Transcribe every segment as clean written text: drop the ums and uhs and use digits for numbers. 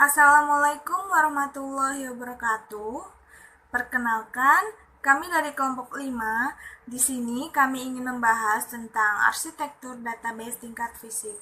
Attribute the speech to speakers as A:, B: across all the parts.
A: Assalamualaikum warahmatullahi wabarakatuh. Perkenalkan, kami dari kelompok 5. Di sini kami ingin membahas tentang arsitektur database tingkat fisik.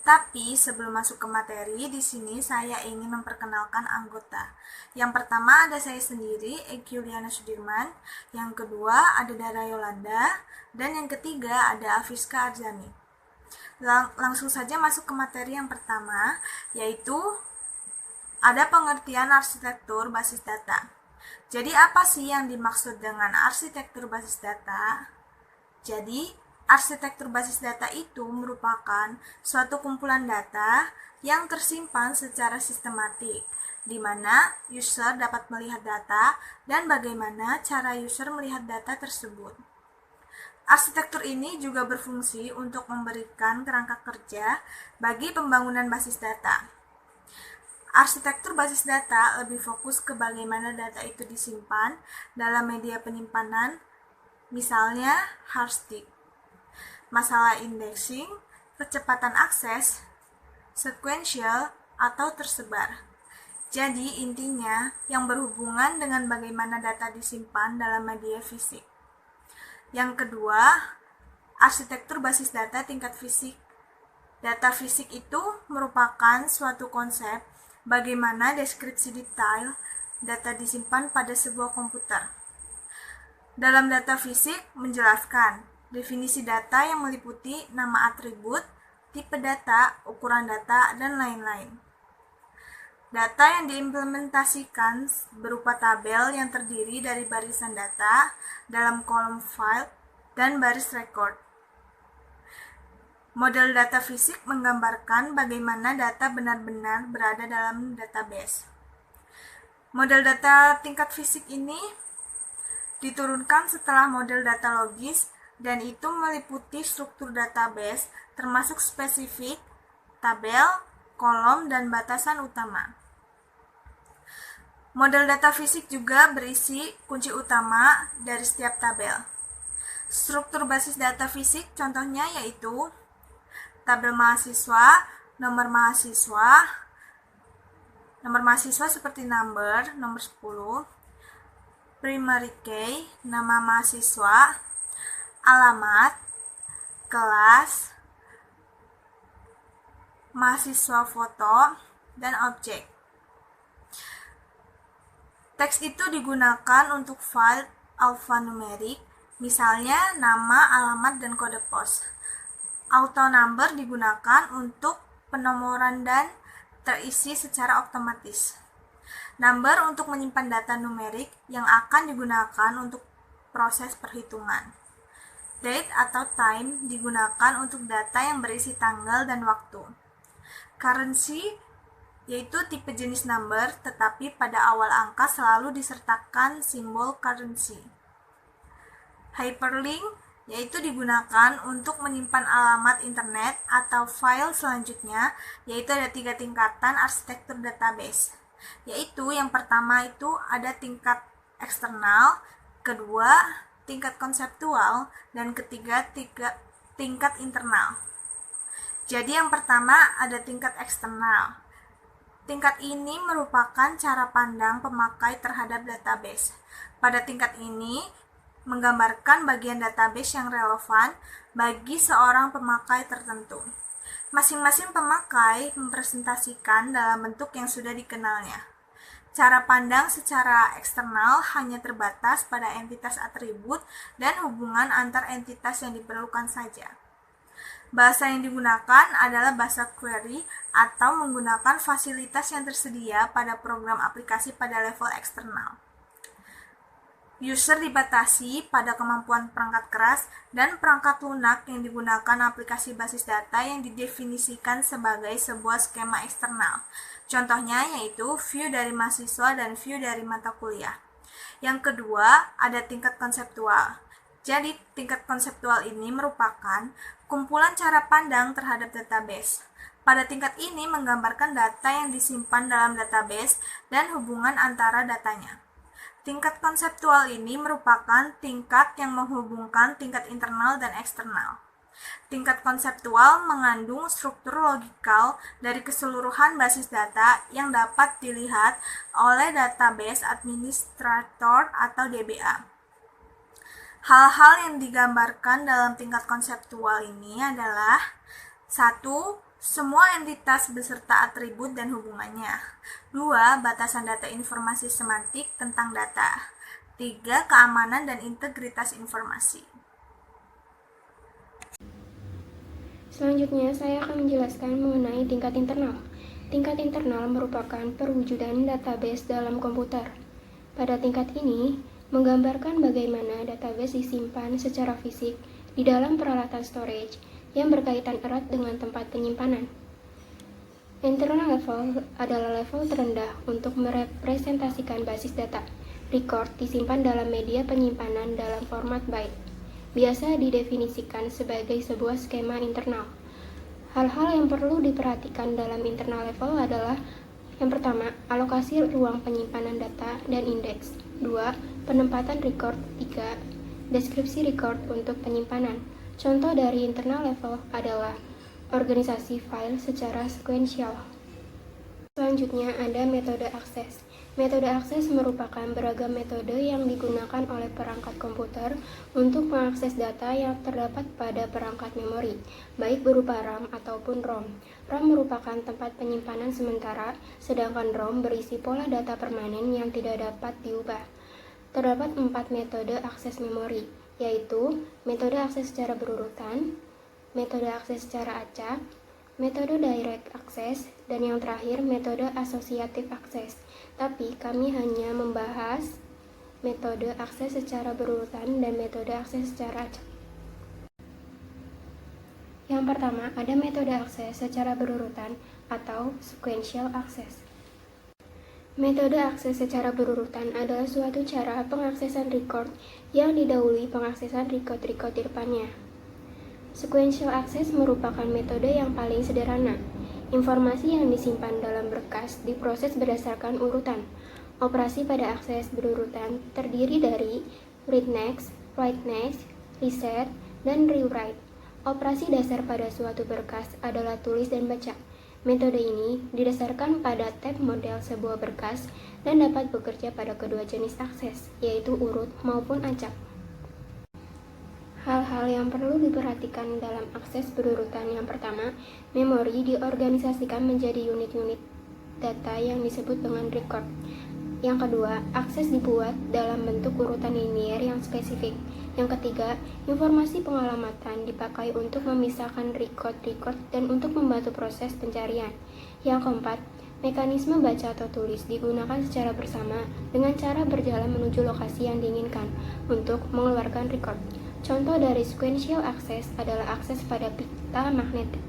A: Tapi sebelum masuk ke materi, di sini saya ingin memperkenalkan anggota. Yang pertama ada saya sendiri, Eki Yuliana Sudirman. Yang kedua ada Dara Yolanda. Dan yang ketiga ada Afiska Arzani. Langsung saja masuk ke materi yang pertama, yaitu ada pengertian arsitektur basis data. Jadi apa sih yang dimaksud dengan arsitektur basis data? Jadi, arsitektur basis data itu merupakan suatu kumpulan data yang tersimpan secara sistematik, di mana user dapat melihat data dan bagaimana cara user melihat data tersebut. Arsitektur ini juga berfungsi untuk memberikan kerangka kerja bagi pembangunan basis data. Arsitektur basis data lebih fokus ke bagaimana data itu disimpan dalam media penyimpanan, misalnya hard disk, masalah indexing, kecepatan akses, sequential, atau tersebar. Jadi intinya yang berhubungan dengan bagaimana data disimpan dalam media fisik. Yang kedua, arsitektur basis data tingkat fisik. Data fisik itu merupakan suatu konsep bagaimana deskripsi detail data disimpan pada sebuah komputer. Dalam data fisik menjelaskan definisi data yang meliputi nama atribut, tipe data, ukuran data, dan lain-lain. Data yang diimplementasikan berupa tabel yang terdiri dari barisan data dalam kolom file dan baris record. Model data fisik menggambarkan bagaimana data benar-benar berada dalam database. Model data tingkat fisik ini diturunkan setelah model data logis dan itu meliputi struktur database termasuk spesifik, tabel, kolom, dan batasan utama. Model data fisik juga berisi kunci utama dari setiap tabel. Struktur basis data fisik contohnya yaitu tabel mahasiswa, nomor mahasiswa seperti nomor 10, primary key, nama mahasiswa, alamat, kelas, mahasiswa foto, dan objek. Teks itu digunakan untuk file alfanumerik, misalnya nama, alamat, dan kode pos. Auto number digunakan untuk penomoran dan terisi secara otomatis. Number untuk menyimpan data numerik yang akan digunakan untuk proses perhitungan. Date atau time digunakan untuk data yang berisi tanggal dan waktu. Currency yaitu tipe jenis number, tetapi pada awal angka selalu disertakan simbol currency. Hyperlink yaitu digunakan untuk menyimpan alamat internet atau file selanjutnya, yaitu ada 3 tingkatan arsitektur database. Yaitu yang pertama itu ada tingkat eksternal, kedua tingkat konseptual, dan ketiga tingkat internal. Jadi yang pertama ada tingkat eksternal. Tingkat ini merupakan cara pandang pemakai terhadap database. Pada tingkat ini menggambarkan bagian database yang relevan bagi seorang pemakai tertentu. Masing-masing pemakai mempresentasikan dalam bentuk yang sudah dikenalnya. Cara pandang secara eksternal hanya terbatas pada entitas atribut dan hubungan antar entitas yang diperlukan saja. Bahasa yang digunakan adalah bahasa query atau menggunakan fasilitas yang tersedia pada program aplikasi pada level eksternal. User dibatasi pada kemampuan perangkat keras dan perangkat lunak yang digunakan aplikasi basis data yang didefinisikan sebagai sebuah skema eksternal. Contohnya yaitu view dari mahasiswa dan view dari mata kuliah. Yang kedua, ada tingkat konseptual. Jadi, tingkat konseptual ini merupakan kumpulan cara pandang terhadap database. Pada tingkat ini menggambarkan data yang disimpan dalam database dan hubungan antara datanya. Tingkat konseptual ini merupakan tingkat yang menghubungkan tingkat internal dan eksternal. Tingkat konseptual mengandung struktur logikal dari keseluruhan basis data yang dapat dilihat oleh database administrator atau DBA. Hal-hal yang digambarkan dalam tingkat konseptual ini adalah: 1. Semua entitas beserta atribut dan hubungannya. 2. Batasan data informasi semantik tentang data. 3. Keamanan dan integritas informasi.
B: Selanjutnya, saya akan menjelaskan mengenai tingkat internal. Tingkat internal merupakan perwujudan database dalam komputer. Pada tingkat ini, menggambarkan bagaimana database disimpan secara fisik di dalam peralatan storage yang berkaitan erat dengan tempat penyimpanan. Internal level adalah level terendah untuk merepresentasikan basis data. Record disimpan dalam media penyimpanan dalam format byte. Biasa didefinisikan sebagai sebuah skema internal. Hal-hal yang perlu diperhatikan dalam internal level adalah: yang pertama, alokasi ruang penyimpanan data dan indeks. 2. Penempatan record. 3. Deskripsi record untuk penyimpanan. Contoh dari internal level adalah organisasi file secara sekuensial. Selanjutnya ada metode akses. Metode akses merupakan beragam metode yang digunakan oleh perangkat komputer untuk mengakses data yang terdapat pada perangkat memori, baik berupa RAM ataupun ROM. RAM merupakan tempat penyimpanan sementara, sedangkan ROM berisi pola data permanen yang tidak dapat diubah. Terdapat 4 metode akses memori, yaitu metode akses secara berurutan, metode akses secara acak, metode direct access, dan yang terakhir metode associative access. Tapi kami hanya membahas metode akses secara berurutan dan metode akses secara acak. Yang pertama, ada metode akses secara berurutan atau sequential access. Metode akses secara berurutan adalah suatu cara pengaksesan record yang didahului pengaksesan record-record di depannya. Sequential access merupakan metode yang paling sederhana. Informasi yang disimpan dalam berkas diproses berdasarkan urutan. Operasi pada akses berurutan terdiri dari read next, write next, reset, dan rewrite. Operasi dasar pada suatu berkas adalah tulis dan baca. Metode ini didasarkan pada tab model sebuah berkas dan dapat bekerja pada kedua jenis akses, yaitu urut maupun acak. Hal-hal yang perlu diperhatikan dalam akses berurutan: yang pertama, memori diorganisasikan menjadi unit-unit data yang disebut dengan record. Yang kedua, akses dibuat dalam bentuk urutan linier yang spesifik. Yang ketiga, informasi pengalamatan dipakai untuk memisahkan record-record dan untuk membantu proses pencarian. Yang keempat, mekanisme baca atau tulis digunakan secara bersama dengan cara berjalan menuju lokasi yang diinginkan untuk mengeluarkan record. Contoh dari sequential access adalah akses pada pita magnetik.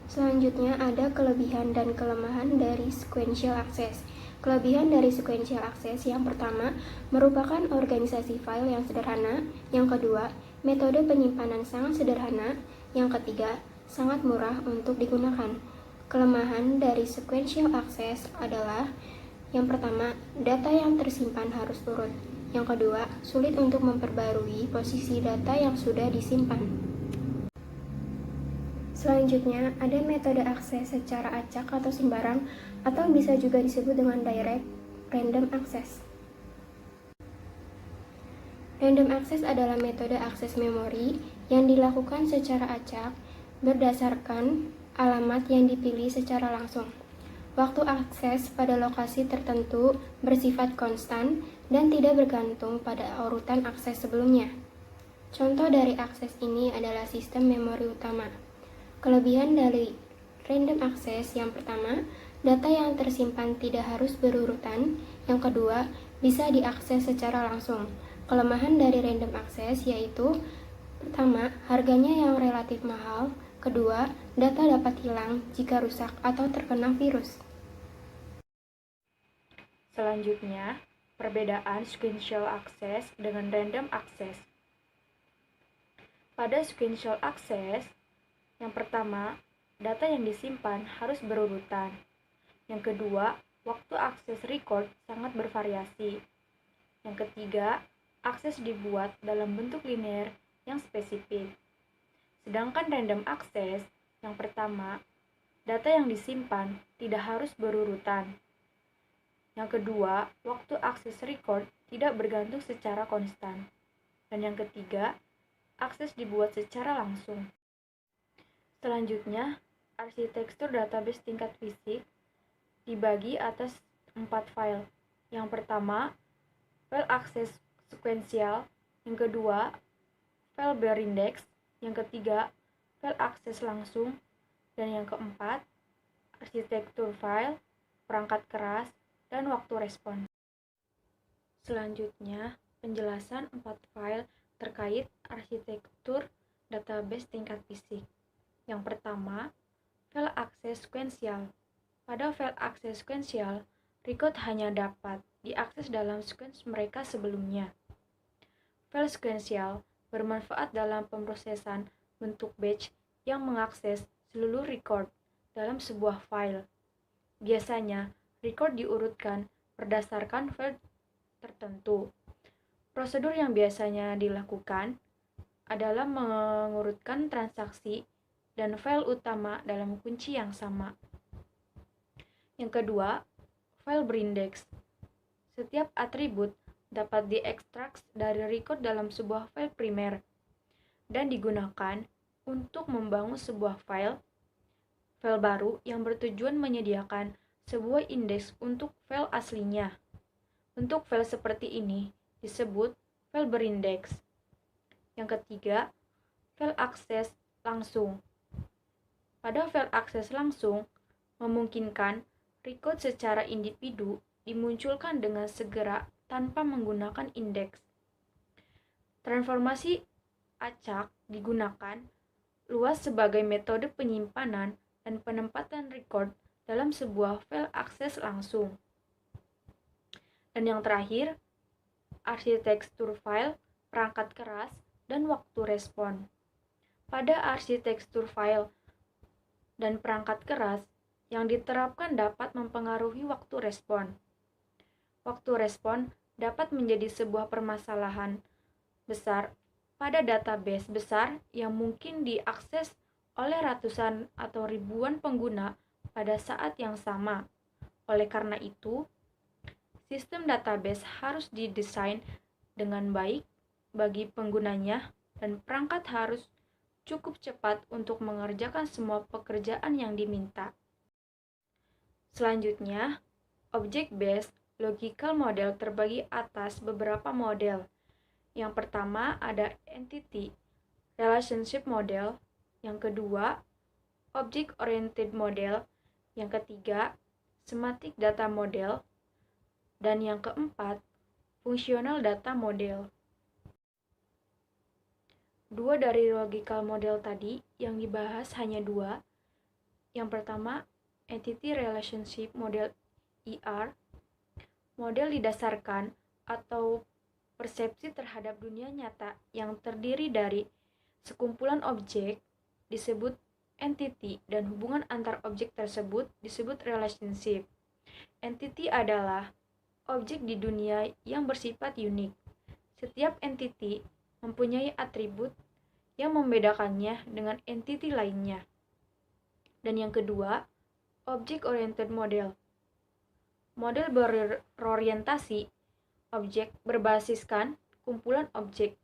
B: Selanjutnya ada kelebihan dan kelemahan dari sequential access. Kelebihan dari sequential access: yang pertama, merupakan organisasi file yang sederhana. Yang kedua, metode penyimpanan sangat sederhana. Yang ketiga, sangat murah untuk digunakan. Kelemahan dari sequential access adalah: yang pertama, data yang tersimpan harus urut. Yang kedua, sulit untuk memperbarui posisi data yang sudah disimpan. Selanjutnya, ada metode akses secara acak atau sembarang, atau bisa juga disebut dengan direct random access. Random access adalah metode akses memori yang dilakukan secara acak berdasarkan alamat yang dipilih secara langsung. Waktu akses pada lokasi tertentu bersifat konstan dan tidak bergantung pada urutan akses sebelumnya. Contoh dari akses ini adalah sistem memori utama. Kelebihan dari random access: yang pertama, data yang tersimpan tidak harus berurutan. Yang kedua, bisa diakses secara langsung. Kelemahan dari random access yaitu: pertama, harganya yang relatif mahal. Kedua, data dapat hilang jika rusak atau terkena virus.
C: Selanjutnya, perbedaan sequential access dengan random access. Pada sequential access, yang pertama, data yang disimpan harus berurutan. Yang kedua, waktu akses record sangat bervariasi. Yang ketiga, akses dibuat dalam bentuk linear yang spesifik. Sedangkan random access, yang pertama, data yang disimpan tidak harus berurutan. Yang kedua, waktu akses record tidak bergantung secara konstan. Dan yang ketiga, akses dibuat secara langsung. Selanjutnya, arsitektur database tingkat fisik dibagi atas 4 file. Yang pertama, file akses sekuensial. Yang kedua, file berindex. Yang ketiga, file akses langsung. Dan yang keempat, arsitektur file, perangkat keras, dan waktu respon. Selanjutnya, penjelasan 4 file terkait arsitektur database tingkat fisik. Yang pertama, file akses sekuensial. Pada file akses sekuensial, record hanya dapat diakses dalam sequence mereka sebelumnya. File sekuensial bermanfaat dalam pemrosesan bentuk batch yang mengakses seluruh record dalam sebuah file. Biasanya, record diurutkan berdasarkan file tertentu. Prosedur yang biasanya dilakukan adalah mengurutkan transaksi dan file utama dalam kunci yang sama. Yang kedua, file berindex. Setiap atribut dapat diekstrak dari record dalam sebuah file primer dan digunakan untuk membangun sebuah file baru yang bertujuan menyediakan sebuah indeks untuk file aslinya. Bentuk file seperti ini disebut file berindeks. Yang ketiga, file akses langsung. Pada file akses langsung, memungkinkan record secara individu dimunculkan dengan segera tanpa menggunakan indeks. Transformasi acak digunakan luas sebagai metode penyimpanan dan penempatan record dalam sebuah file akses langsung. Dan yang terakhir, arsitektur file, perangkat keras, dan waktu respon. Pada arsitektur file dan perangkat keras, yang diterapkan dapat mempengaruhi waktu respon. Waktu respon dapat menjadi sebuah permasalahan besar pada database besar yang mungkin diakses oleh ratusan atau ribuan pengguna pada saat yang sama. Oleh karena itu, sistem database harus didesain dengan baik bagi penggunanya dan perangkat harus cukup cepat untuk mengerjakan semua pekerjaan yang diminta. Selanjutnya, object-based logical model terbagi atas beberapa model. Yang pertama ada entity relationship model, yang kedua object-oriented model, yang ketiga semantic data model, dan yang keempat functional data model. Dua dari logical model tadi yang dibahas hanya dua. Yang pertama, entity relationship model ER. Model didasarkan atau persepsi terhadap dunia nyata yang terdiri dari sekumpulan objek disebut entity dan hubungan antar objek tersebut disebut relationship. Entity adalah objek di dunia yang bersifat unik. Setiap entity mempunyai atribut yang membedakannya dengan entity lainnya. Dan yang kedua, object-oriented model. Model berorientasi objek berbasiskan kumpulan objek,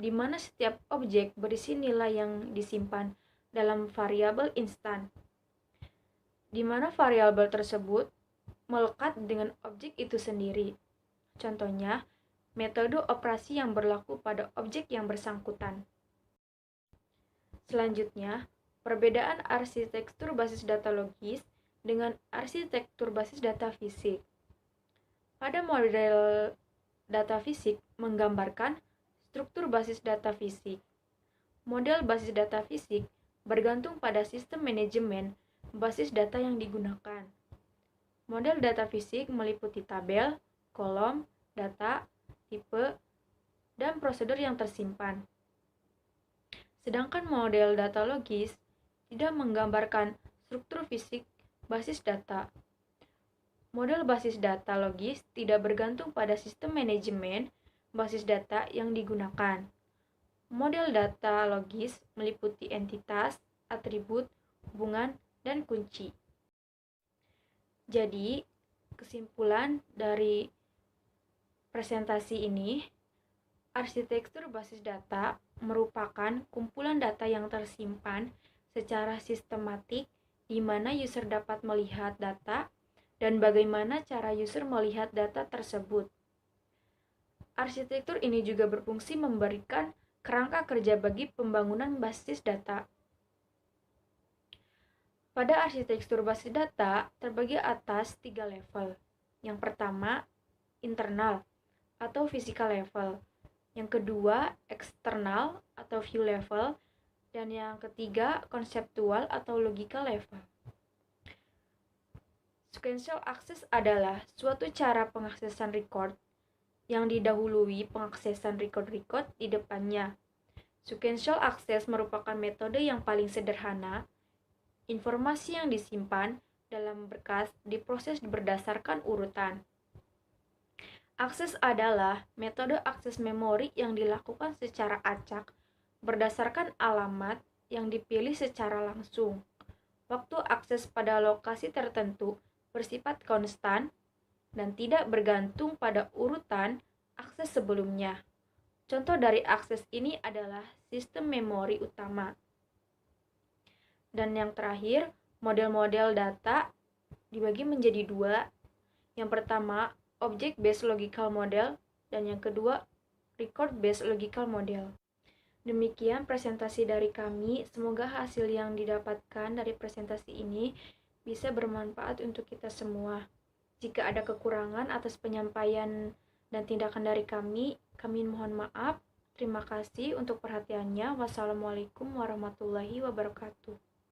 C: di mana setiap objek berisi nilai yang disimpan dalam variabel instan, di mana variabel tersebut melekat dengan objek itu sendiri. Contohnya, metode operasi yang berlaku pada objek yang bersangkutan. Selanjutnya, perbedaan arsitektur basis data logis dengan arsitektur basis data fisik. Pada model data fisik menggambarkan struktur basis data fisik. Model basis data fisik bergantung pada sistem manajemen basis data yang digunakan. Model data fisik meliputi tabel, kolom, data, tipe, dan prosedur yang tersimpan. Sedangkan model data logis tidak menggambarkan struktur fisik basis data. Model basis data logis tidak bergantung pada sistem manajemen basis data yang digunakan. Model data logis meliputi entitas, atribut, hubungan, dan kunci. Jadi, kesimpulan dari presentasi ini, arsitektur basis data merupakan kumpulan data yang tersimpan secara sistematik di mana user dapat melihat data dan bagaimana cara user melihat data tersebut. Arsitektur ini juga berfungsi memberikan kerangka kerja bagi pembangunan basis data. Pada arsitektur basis data terbagi atas 3 level. Yang pertama, internal atau physical level. Yang kedua, eksternal atau view level. Dan yang ketiga, konseptual atau logical level. Sequential access adalah suatu cara pengaksesan record yang didahului pengaksesan record-record di depannya. Sequential access merupakan metode yang paling sederhana. Informasi yang disimpan dalam berkas diproses berdasarkan urutan. Akses adalah metode akses memori yang dilakukan secara acak berdasarkan alamat yang dipilih secara langsung. Waktu akses pada lokasi tertentu bersifat konstan dan tidak bergantung pada urutan akses sebelumnya. Contoh dari akses ini adalah sistem memori utama. Dan yang terakhir, model-model data dibagi menjadi 2. Yang pertama, object-based logical model, dan yang kedua, record-based logical model. Demikian presentasi dari kami. Semoga hasil yang didapatkan dari presentasi ini bisa bermanfaat untuk kita semua. Jika ada kekurangan atas penyampaian dan tindakan dari kami mohon maaf. Terima kasih untuk perhatiannya. Wassalamualaikum warahmatullahi wabarakatuh.